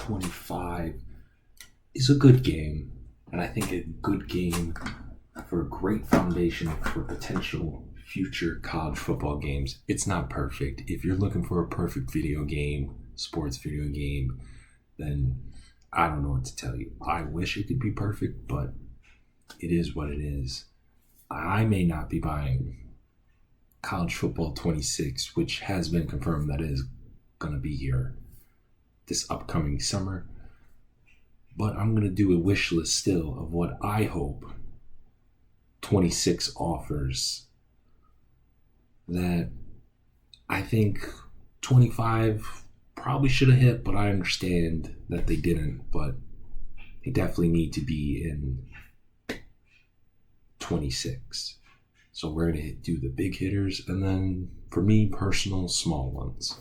25 is a good game, and I think a good game for a great foundation for potential future college football games. It's not perfect. If you're looking for a perfect video game, sports video game, then I don't know what to tell you. I wish it could be perfect, but it is what it is. I may not be buying College Football 26, which has been confirmed that is going to be here this upcoming summer. But I'm going to do a wish list still of what I hope 26 offers that I think 25 probably should have hit, but I understand that they didn't. But they definitely need to be in 26. So we're going to do the big hitters, and then for me, personal, small ones.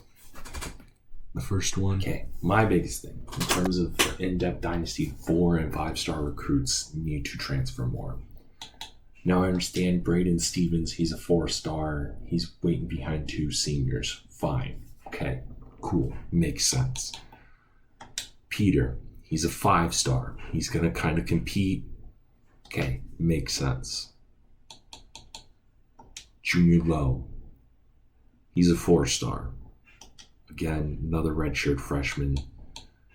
The first one. Okay, my biggest thing in terms of in-depth Dynasty, 4 and 5-star recruits need to transfer more. Now I understand Braden Stevens, he's a 4-star. He's waiting behind 2 seniors. Fine. Okay, cool. Makes sense. Peter, he's a 5-star. He's going to kind of compete. Okay, makes sense. Junior Lowe, he's a 4-star. Again, another redshirt freshman.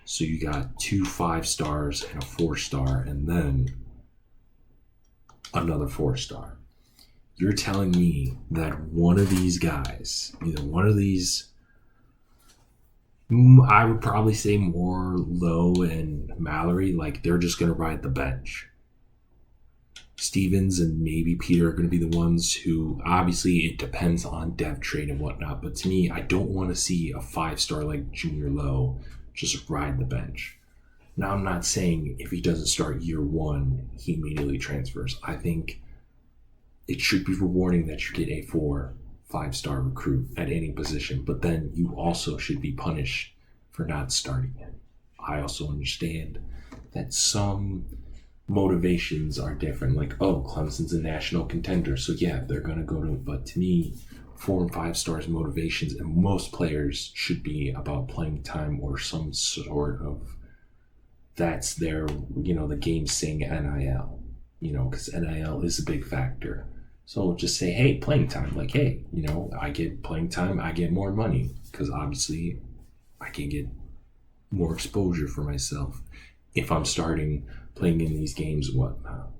So you got 2 5-stars and a 4-star, and then another 4-star. You're telling me that one of these guys, either one of these, I would probably say more Lowe and Mallory, like they're just going to ride the bench. Stevens and maybe Peter are going to be the ones who, obviously it depends on dev trade and whatnot, but to me, I don't want to see a 5-star like Junior Lowe just ride the bench. Now, I'm not saying if he doesn't start year 1, he immediately transfers. I think it should be rewarding that you get a 5-star recruit at any position, but then you also should be punished for not starting him. I also understand that some motivations are different. Like, oh, Clemson's a national contender, so yeah, they're going to go to it. But to me, 4 and 5 stars motivations, and most players should be about playing time or some sort of, that's their, the game's saying NIL, because NIL is a big factor. So just say, hey, playing time. Like, hey, I get playing time, I get more money, because obviously I can get more exposure for myself if I'm starting playing in these games and whatnot.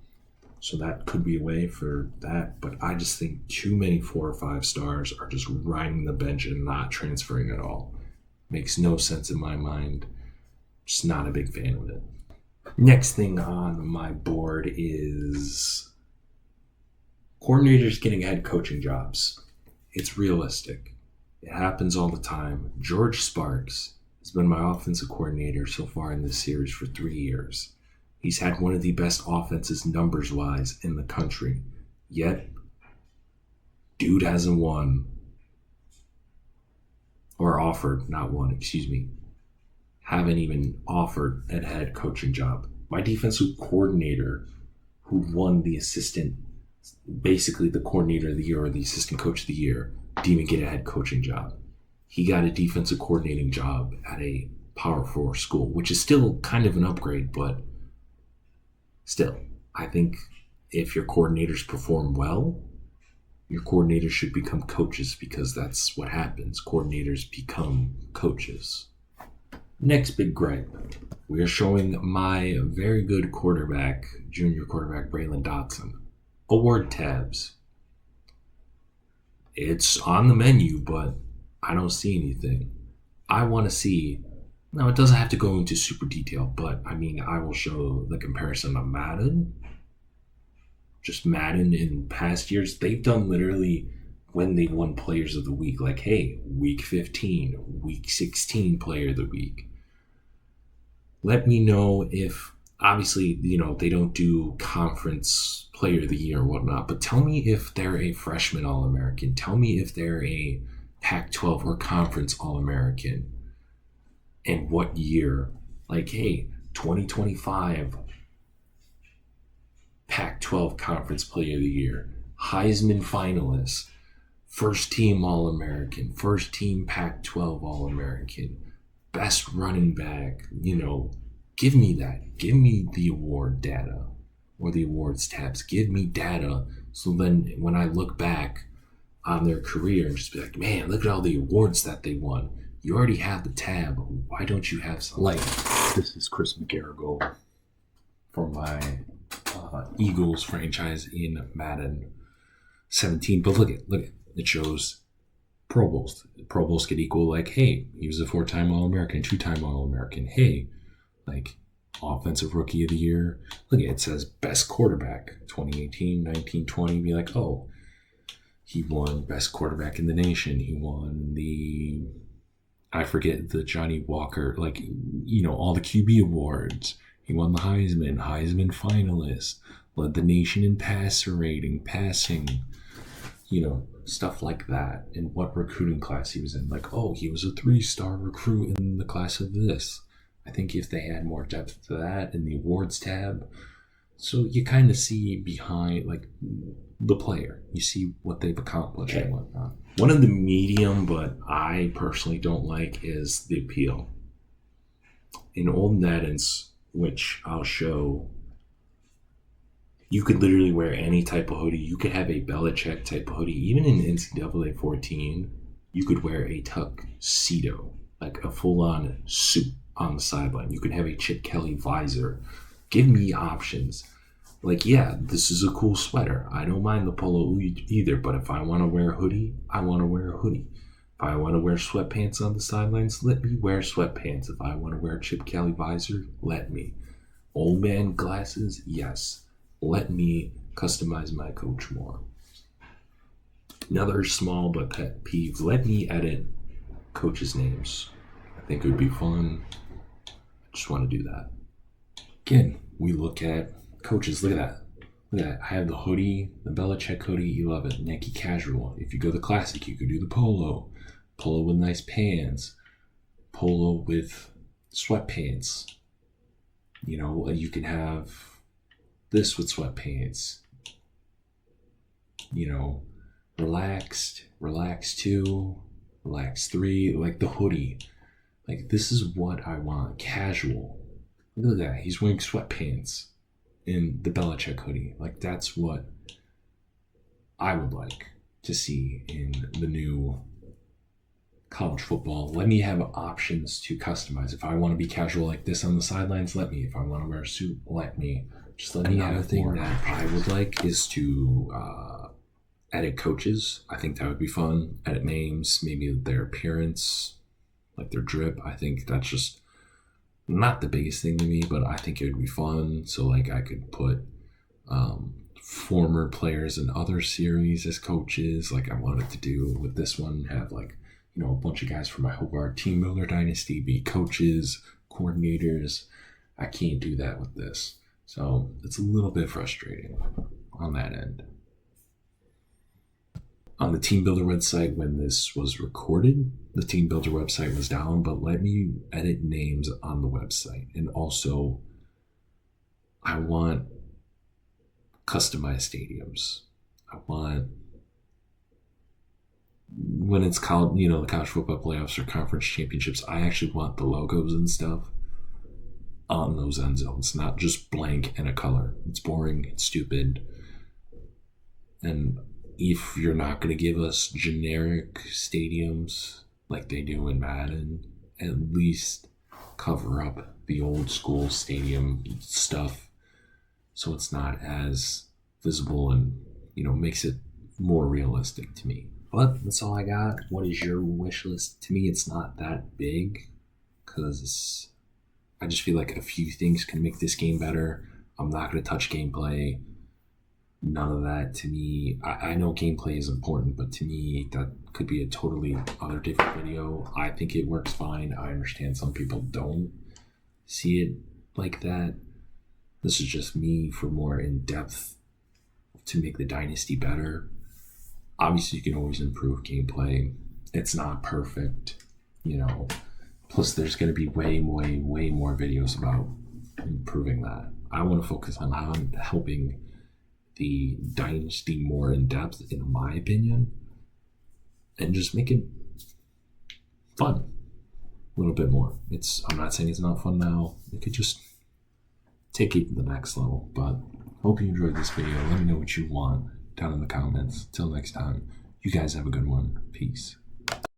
So that could be a way for that, but I just think too many 4 or 5 stars are just riding the bench and not transferring at all. Makes no sense in my mind. Just not a big fan of it. Next thing on my board is coordinators getting head coaching jobs. It's realistic. It happens all the time. George Sparks has been my offensive coordinator so far in this series for 3 years. He's had one of the best offenses numbers-wise in the country. Yet, dude hasn't won. Or offered, not won, excuse me. Haven't even offered a head coaching job. My defensive coordinator, who won the assistant, basically the coordinator of the year or the assistant coach of the year, didn't even get a head coaching job. He got a defensive coordinating job at a Power 4 school, which is still kind of an upgrade, but still, I think if your coordinators perform well, your coordinators should become coaches, because that's what happens. Coordinators become coaches. Next big gripe. We are showing my very good quarterback, junior quarterback Braylon Dotson, award tabs. It's on the menu, but I don't see anything. I want to see. Now, it doesn't have to go into super detail, but I will show the comparison of Madden. Just Madden in past years, they've done literally when they won players of the week. Like, hey, week 15, week 16 player of the week. Let me know if, obviously, they don't do conference player of the year or whatnot, but tell me if they're a freshman All-American. Tell me if they're a Pac-12 or conference All-American. And what year? Like, hey, 2025 Pac-12 Conference Player of the Year, Heisman finalist, first team All-American, first team Pac-12 All-American, best running back, give me that. Give me the award data or the awards tabs. Give me data. So then when I look back on their career and just be like, man, look at all the awards that they won. You already have the tab. Why don't you have something? Like, this is Chris McGarrigle for my Eagles franchise in Madden 17. But look at it shows Pro Bowls. Pro Bowls could equal like, hey, he was a 4-time All-American, 2-time All-American. Hey, like Offensive Rookie of the Year. Look at it says Best Quarterback 2018, 19, 20. Be like, oh, he won Best Quarterback in the Nation. He won I forget the Johnny Walker, like, all the QB awards. He won the Heisman finalist, led the nation in passer rating, passing, stuff like that. And what recruiting class he was in. Like, oh, he was a 3-star recruit in the class of this. I think if they add more depth to that in the awards tab, so you kind of see behind, like, the player. You see what they've accomplished and whatnot. One of the medium, but I personally don't like, is the appeal. In old Maddens, which I'll show, you could literally wear any type of hoodie. You could have a Belichick type of hoodie. Even in NCAA 14, you could wear a tuxedo, like a full-on suit on the sideline. You could have a Chip Kelly visor. Give me options. Like, yeah, this is a cool sweater. I don't mind the polo either, but if I want to wear a hoodie, I want to wear a hoodie. If I want to wear sweatpants on the sidelines, let me wear sweatpants. If I want to wear a Chip Kelly visor, let me. Old man glasses, yes. Let me customize my coach more. Another small but pet peeve, let me edit coaches' names. I think it would be fun. I just want to do that. Again, we look at coaches. Look at that. Look at that. I have the hoodie, the Belichick hoodie. You love it. Nike casual. If you go the classic, you could do the polo. Polo with nice pants. Polo with sweatpants. You can have this with sweatpants. Relaxed 2, relaxed 3, like the hoodie. Like, this is what I want. Casual. Look at that. He's wearing sweatpants in the Belichick hoodie. Like, that's what I would like to see in the new college football. Let me have options to customize. If I want to be casual like this on the sidelines, let me. If I want to wear a suit, let me. Just let me have a thing that I would like is to edit coaches. I think that would be fun. Edit names, maybe their appearance, like their drip. I think that's just not the biggest thing to me, but I think it would be fun. So, like, I could put former players in other series as coaches, like I wanted to do with this one. Have, like, a bunch of guys from my Hobart Team Builder Dynasty be coaches, coordinators. I can't do that with this. So it's a little bit frustrating on that end. On the Team Builder website, when this was recorded, the Team Builder website was down, but let me edit names on the website. And also, I want customized stadiums. I want, when it's called, the college football playoffs or conference championships, I actually want the logos and stuff on those end zones, not just blank and a color. It's boring, it's stupid. And if you're not going to give us generic stadiums like they do in Madden, at least cover up the old school stadium stuff so it's not as visible and, makes it more realistic to me. But that's all I got. What is your wish list? To me, it's not that big because I just feel like a few things can make this game better. I'm not going to touch gameplay. None of that to me. I know gameplay is important, but to me, that could be a totally other different video. I think it works fine. I understand some people don't see it like that. This is just me for more in-depth to make the Dynasty better. Obviously, you can always improve gameplay. It's not perfect, Plus, there's going to be way more videos about improving that. I want to focus on how I'm helping the Dynasty more in depth, in my opinion, and just make it fun. little bit more. I'm not saying it's not fun now. It could just take it to the next level. But hope you enjoyed this video. Let me know what you want down in the comments. Till next time, you guys have a good one. Peace.